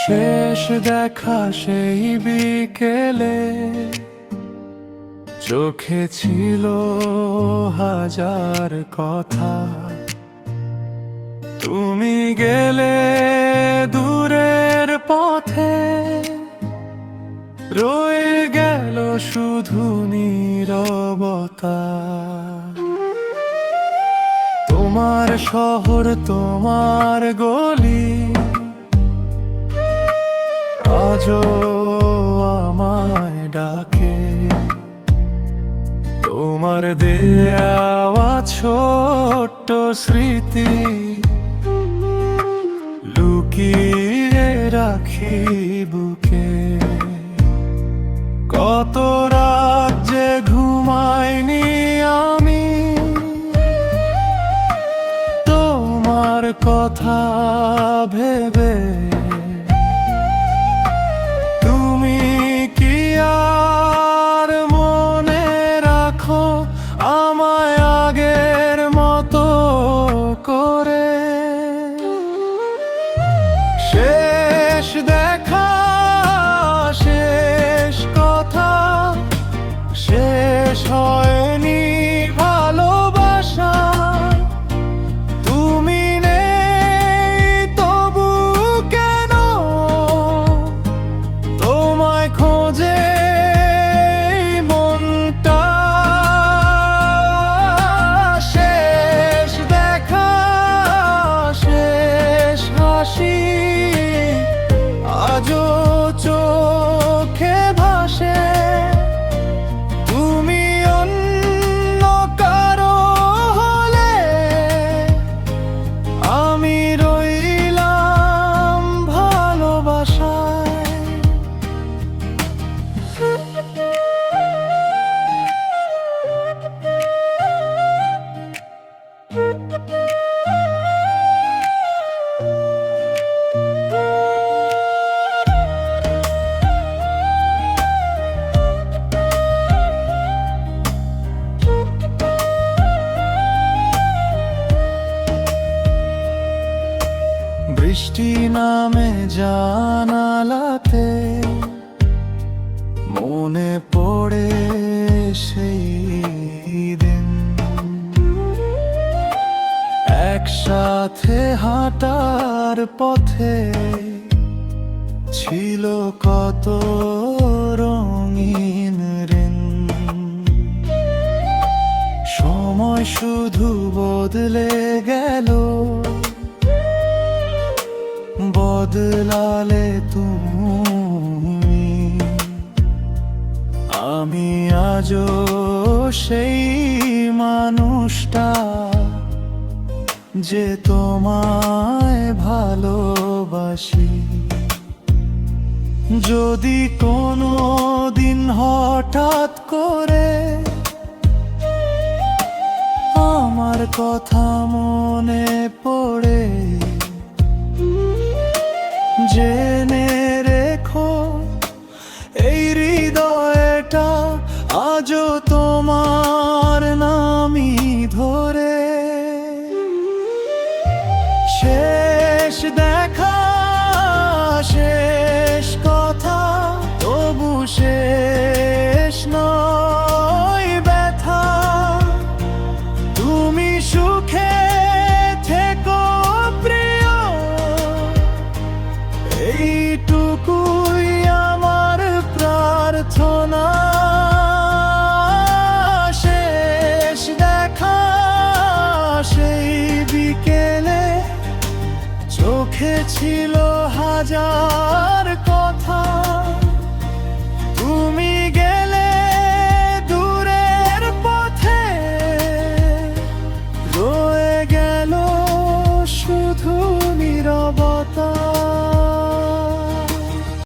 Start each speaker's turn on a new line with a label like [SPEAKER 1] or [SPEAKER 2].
[SPEAKER 1] শেষ দেখা সেই বিকেলে চোখে ছিল হাজার কথা। তুমি গেলে দূরের পথে, রয়ে গেল শুধু নীরবতা। তোমার শহর, তোমার গলি আজও আমায় ডাকে। তোমার দেওয়া ছোট্ট স্মৃতি লুকিয়ে রাখি বুকে। কত রাত যে ঘুমাইনি আমি তোমার কথা ভেবে। তুমি কি আর মনে রাখো আমায় আগের মতো করে? শেষ দেখা, শেষ কথা, শেষ হয়নি ভালোবাসা। তুমি নেই তবু কেন তোমায় খোঁজে মনটা। শেষ দেখা, শেষ হাসি আজও চোখে ভাসে। তুমি অন্য কারো হলে আমি রইলাম ভালোবাসায়। বৃষ্টি নামে জানালাতে মনে পড়ে সেই দিন। একসাথে হাঁটার পথে ছিল কত রঙিন ঋণ। সময় শুধু বদলে গেল, বদলালে তুমি। আমি আজও সেই মানুষটা যে তোমায় ভালোবাসি। যদি কোনো দিন হঠাৎ করে আমার কথা মনে পড়ে, জেনে রেখো এই হৃদয়টা আজও তোমার নামই ধরে। শেষ দেখা, শেষ কথা, তবু শেষ নয় ব্যথা। তুমি সুখে থেকো প্রিয়, এইটুকুই আমার প্রার্থনা। শেষ দেখা সেই বিকেলে চোখে ছিল হাজার